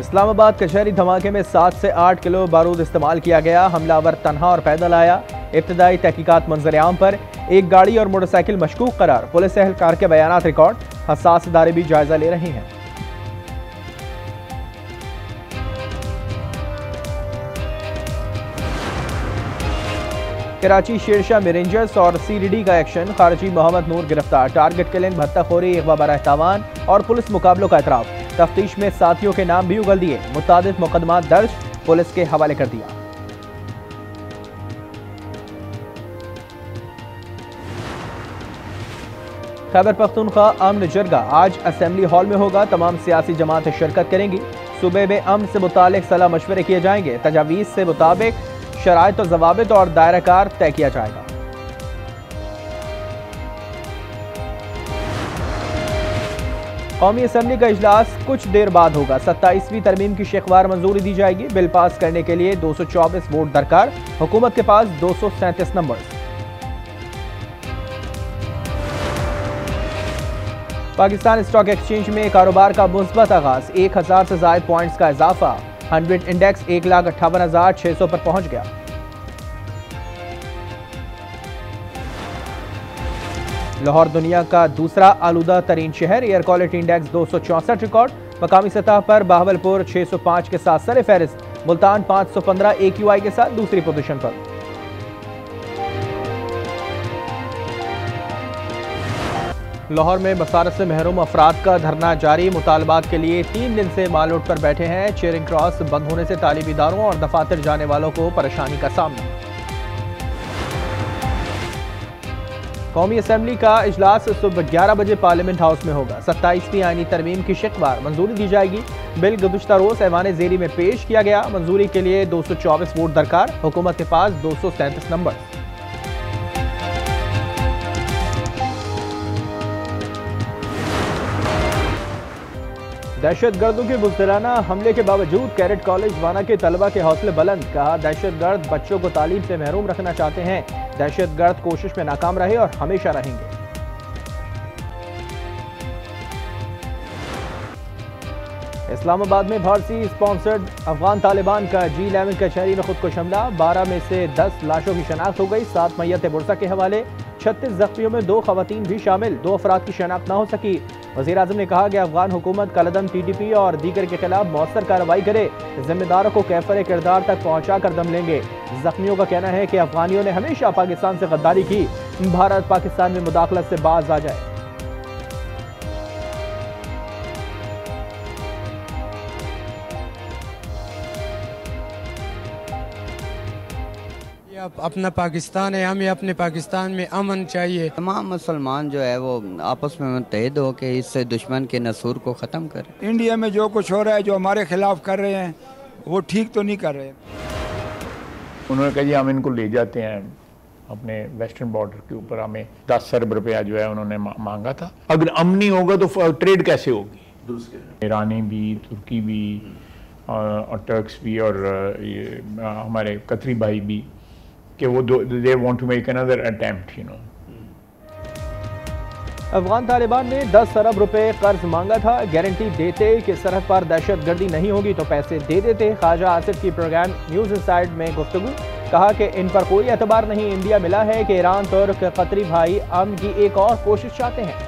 इस्लामाबाद कचहरी धमाके में 7 से 8 किलो बारूद इस्तेमाल किया गया। हमलावर तन्हा और पैदल आया। इब्तदाई तहकीकात मंजर-ए-आम पर एक गाड़ी और मोटरसाइकिल मशकूक करार। पुलिस एहलकार के बयानात रिकॉर्ड। हसास इदारे भी जायजा ले रही हैं। कराची शेरशाह में रेंजर्स और CDD का एक्शन। खारजी मोहम्मद नूर गिरफ्तार। टारगेट किलिंग, भत्ताखोरी, अगवा बराह तावान और पुलिस मुकाबलों का एतराफ। तफ्तीश में साथियों के नाम भी उगल दिए। मुतादिद मुकदमात दर्ज, पुलिस के हवाले कर दिया। खैबर पख्तूनख्वा अमन जरगा आज असेंबली हॉल में होगा। तमाम सियासी जमातें शिरकत करेंगी। सूबे में अमन से मुतालिक सलाह मशवरे किए जाएंगे। तजावीज़ से मुताबिक शराइत और जवाबित और दायराकार तय किया जाएगा। कौमी असेंबली का इजलास कुछ देर बाद होगा। 27वीं तरमीम की शेखवार मंजूरी दी जाएगी। बिल पास करने के लिए 224 वोट दरकार। हुकूमत के पास 237 नंबर। पाकिस्तान स्टॉक एक्सचेंज में कारोबार का मुस्बत आगाज। 1000 से ज्यादा पॉइंट्स का इजाफा। 100 इंडेक्स 1,58,600 पर पहुंच गया। लाहौर दुनिया का दूसरा आलूदा तरीन शहर। Air quality index 264 record. मकामी सतह पर बहावलपुर 605 के साथ सर फहरिस्त। मुल्तान 515 AQI के साथ दूसरी पोजीशन पर। लाहौर में बसारत से महरूम अफराद का धरना जारी। मुतालबात के लिए 3 दिन से मालरोड पर बैठे हैं। चेयरिंग क्रॉस बंद होने से तालीमी इदारों और दफातर जाने वालों को परेशानी का सामना। कौमी असेंबली का इजलास सुबह 11 बजे पार्लियामेंट हाउस में होगा। 27वीं आईनी तरमीम की शिकवार मंजूरी दी जाएगी। बिल गुज़िश्ता रोज ऐवान ज़ेरी में पेश किया गया। मंजूरी के लिए 224 वोट दरकार। हुकूमत के पास 237 नंबर। दहशत गर्दों के बुज़दिलाना हमले के बावजूद कैरेट कॉलेज वाना के तलबा के हौसले बुलंद। कहा, दहशत गर्द बच्चों को तालीम से महरूम रखना चाहते हैं। दहशत गर्द कोशिश में नाकाम रहे और हमेशा रहेंगे। इस्लामाबाद में भारतीय स्पॉन्सर्ड अफगान तालिबान का G11 कचहरी में खुदकुश हमला। 12 में से 10 लाशों की शनाख्त हो गई। 7 मैयत बुरसा के हवाले। 36 जख्मियों में 2 खवातीन भी शामिल। 2 अफराद की शनाख्त न हो सकी। वज़ीर आज़म ने कहा कि अफगान हुकूमत कलदम TTP और दीगर के खिलाफ मौसर कार्रवाई करे। जिम्मेदारों को कैफर किरदार तक पहुंचा कर दम लेंगे। जख्मियों का कहना है कि अफगानियों ने हमेशा पाकिस्तान से गद्दारी की। भारत पाकिस्तान में मुदाखलत से बाज आ जाए। अपना पाकिस्तान है, हमें अपने पाकिस्तान में अमन चाहिए। तमाम मुसलमान जो है वो आपस में मुत्तहिद हो के इस दुश्मन के नसूर को ख़त्म करें। इंडिया में जो कुछ हो रहा है, जो हमारे खिलाफ कर रहे हैं, वो ठीक तो नहीं कर रहे। उन्होंने कहा जी हम इनको ले जाते हैं अपने वेस्टर्न बॉर्डर के ऊपर। हमें 10 अरब रुपया जो है उन्होंने मांगा था। अगर अमनी होगा तो ट्रेड कैसे होगी? ईरानी भी, तुर्की भी और टर्क्स भी और हमारे कतरी भाई भी कि वो they want to make another attempt, you know. Afghan Taliban ने 10 अरब रुपए कर्ज मांगा था। गारंटी देते कि सरहद पर दहशत गर्दी नहीं होगी तो पैसे दे देते। ख्वाजा आसिफ की प्रोग्राम न्यूज इनसाइड में गुफ्तगू। कहा कि इन पर कोई एतबार नहीं। इंडिया मिला है कि ईरान, तुर्क, कतरी भाई अमन की एक और कोशिश चाहते हैं।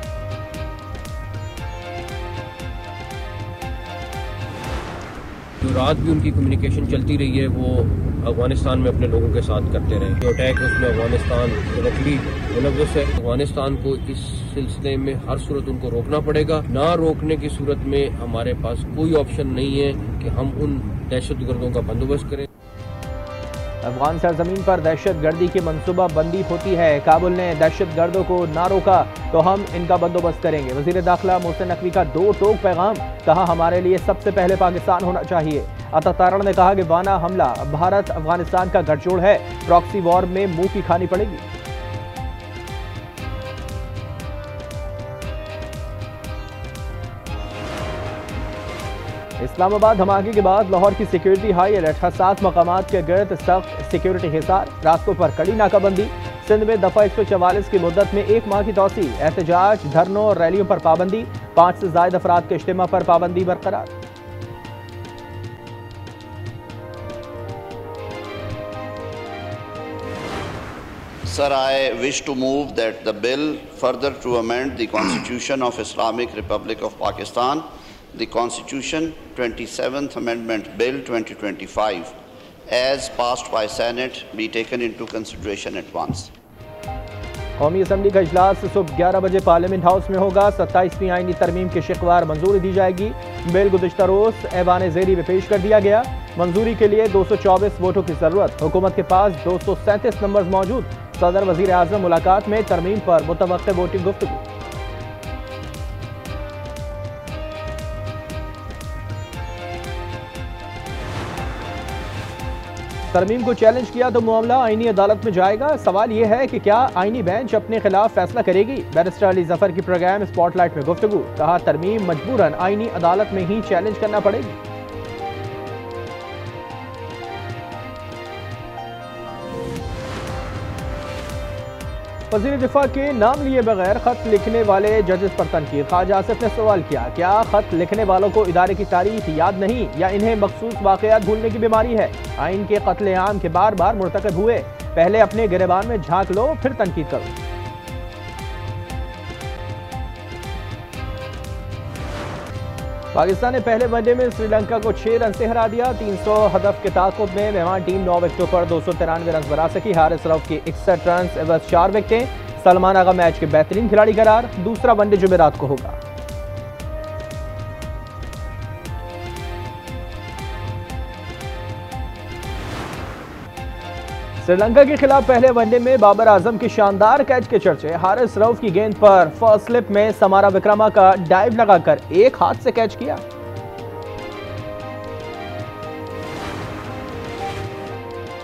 जो रात भी उनकी कम्युनिकेशन चलती रही है वो अफगानिस्तान में अपने लोगों के साथ करते रहे। जो अटैक है उसमें अफगानिस्तान डायरेक्टली मुलव्वस है। अफगानिस्तान को इस सिलसिले में हर सूरत उनको रोकना पड़ेगा। ना रोकने की सूरत में हमारे पास कोई ऑप्शन नहीं है कि हम उन दहशतगर्दों का बंदोबस्त करें। अफगान सरजमीन पर दहशत गर्दी की मनसूबा बंदी होती है। काबुल ने दहशत गर्दों को ना रोका तो हम इनका बंदोबस्त करेंगे। वजीर दाखिला मोहसिन नकवी का 2 टोक पैगाम। कहा, हमारे लिए सबसे पहले पाकिस्तान होना चाहिए। अता तारण ने कहा कि वाना हमला भारत अफगानिस्तान का गठजोड़ है। प्रॉक्सी वॉर में मुंह की खानी पड़ेगी। इस्लामाबाद धमाके के बाद लाहौर की सिक्योरिटी हाई अलर्ट। 7 मकामात के गिर्द सख्त सिक्योरिटी हिसार। रास्तों पर कड़ी नाकाबंदी। सिंध में दफा 144 की मुद्दत में 1 माह की तौसी। एहतजाज, धरनों और रैलियों पर पाबंदी। 5 से ज्यादा अफराद के इज्तिमा पर पाबंदी बरकरार। Sir, I wish to move that the bill further to amend the Constitution of Islamic Republic of Pakistan, the Constitution 27th Amendment Bill 2025, as passed by Senate, be taken into consideration at once. कौमी assembly का इजलास सुबह 11 बजे parliament house में होगा। 27वीं आईनी तरमीम की शिकवार मंजूरी दी जाएगी। बिल गुज़िश्ता रोज़ ऐवान ज़ेरी में पेश कर दिया गया। मंजूरी के लिए 224 वोटों की ज़रूरत। हुकूमत के पास 237 नंबर मौजूद। सदर वज़ीर आज़म मुलाकात में तरमीम पर मुतवक्किल वोटिंग गुफ्तगू। तरमीम को चैलेंज किया तो मामला आईनी अदालत में जाएगा। सवाल यह है कि क्या आईनी बेंच अपने खिलाफ फैसला करेगी। बैरिस्टर अली जफर की प्रोग्राम स्पॉटलाइट में गुफ्तगू। कहा तरमीम मजबूरन आईनी अदालत में ही चैलेंज करना पड़ेगी। वज़ीर दिफा के नाम लिए बगैर खत लिखने वाले जजेस पर तनकीद। ख्वाजा आसिफ ने सवाल किया, क्या खत लिखने वालों को इदारे की तारीख याद नहीं या इन्हें मखसूस वाक़यात भूलने की बीमारी है। आइन के कत्ले आम के बार बार मुर्तकब हुए, पहले अपने गिरेबान में झांक लो फिर तनकीद करो। पाकिस्तान ने पहले वनडे में श्रीलंका को 6 रन से हरा दिया। 300 हदफ के ताक़ुब में मेहमान टीम 9 विकेटों पर 293 रन बना सकी। हारिस रऊफ की 61 रन एवज 4 विकेटें। सलमान आगा मैच के बेहतरीन खिलाड़ी करार। दूसरा वनडे जुमेरात को होगा। श्रीलंका के खिलाफ पहले वनडे में बाबर आजम के शानदार कैच के चर्चे। हारिस रऊफ की गेंद पर फर्स्ट स्लिप में समारा विक्रमा का डाइव लगाकर एक हाथ से कैच किया।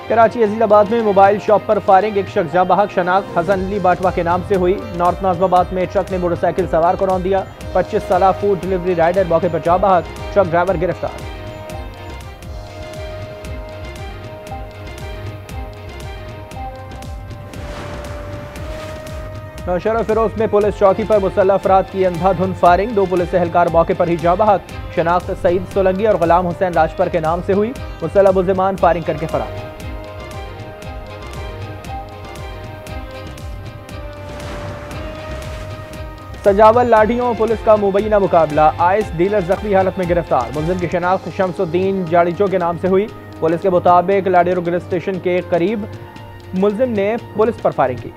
कराची अजीजाबाद में मोबाइल शॉप पर फायरिंग। एक शख्स जाँ बहक। शनाख्त हसन अली बाटवा के नाम से हुई। नॉर्थ नाजिमाबाद में ट्रक ने मोटरसाइकिल सवार को रौंद दिया। 25 साल फूड डिलीवरी राइडर मौके पर जाँ बहक। ट्रक ड्राइवर गिरफ्तार। नौशहरा फिरोज में पुलिस चौकी पर मुसल्लह अफराद की अंधाधुंध फायरिंग। 2 पुलिस एहलकार मौके पर ही जाँ बहक। शनाख्त सईद सोलंगी और गुलाम हुसैन राजपर के नाम से हुई। मुसल्लह मुल्जिमान फायरिंग करके फरार। सजावल लाठियों पुलिस का मुबैना मुकाबला। आइस डीलर जख्मी हालत में गिरफ्तार। मुलजिम की शनाख्त शमसुद्दीन जाड़ीचो के नाम से हुई। पुलिस के मुताबिक लाडेरो पुलिस स्टेशन के करीब मुलजिम ने पुलिस पर फायरिंग की।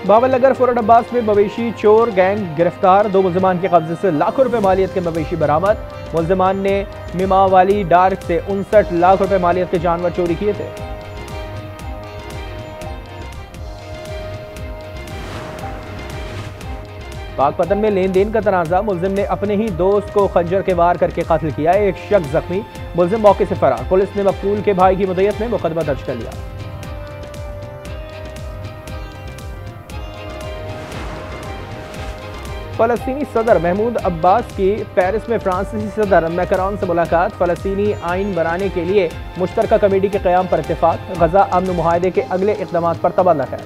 बावलनगर फुरन अब्बास में मवेशी चोर गैंग गिरफ्तार। 2 मुल्जिमान के कब्जे से लाखों रुपए मालियत के मवेशी बरामद। मुल्जिमान ने मिमावाली डार्क से 59 लाख रुपए मालियत के जानवर चोरी किए थे। पाकपतन में लेन देन का तनाजा। मुल्जिम ने अपने ही दोस्त को खंजर के वार करके कत्ल किया। एक शख्स जख्मी। मुल्जिम मौके से फरार। पुलिस ने मकतूल के भाई की मुद्दत में मुकदमा दर्ज कर लिया। फ़लस्तीनी सदर महमूद अब्बास की पेरिस में फ्रांसीसी सदर मैकरॉन से मुलाकात। फ़लस्तीनी आइन बनाने के लिए मुश्तरका कमेटी के क़याम पर इत्तेफाक। गजा अमन मुआहदे के अगले इक़दाम पर तबादला ख्याल।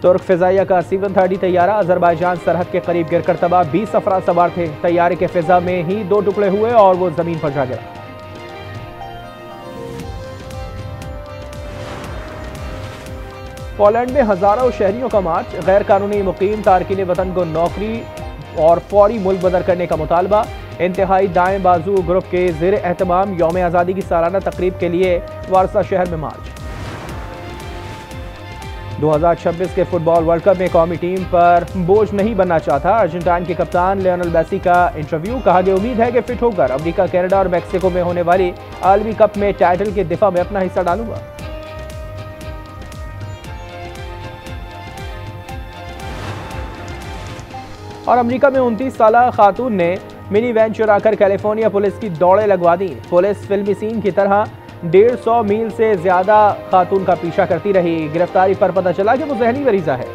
तुर्क फ़िज़ाइया का C-130 तैयारा अज़रबैजान सरहद के करीब गिरकर तबाह। 20 अफराद सवार थे। तैयारे के फ़िज़ा में ही 2 टुकड़े हुए और वो ज़मीन पर जा गिरा। पोलैंड में हजारों शहरियों का मार्च। गैर कानूनी मुकीम तारकीन वतन को नौकरी और फौरी मुल्क बदर करने का मुतालबा। इंतहाई दाएं बाजू ग्रुप के ज़ेर एहतमाम यौम आज़ादी की सालाना तकरीब के लिए वारसा शहर में मार्च। 2026 के फुटबॉल वर्ल्ड कप में कौमी टीम पर बोझ नहीं बनना चाहता। अर्जेंटाइन के कप्तान लियोनेल मेसी का इंटरव्यू। कहा कि उम्मीद है कि फिट होकर अमेरिका, कनाडा और मैक्सिको में होने वाली आलमी कप में टाइटल के दिफा में अपना हिस्सा डालूंगा। और अमेरिका में 29 साल खातून ने मिनी वैन चुराकर कैलिफोर्निया पुलिस की दौड़े लगवा दी। पुलिस फिल्मी सीन की तरह 150 मील से ज्यादा खातून का पीछा करती रही। गिरफ्तारी पर पता चला कि वो जहनी मरीजा है।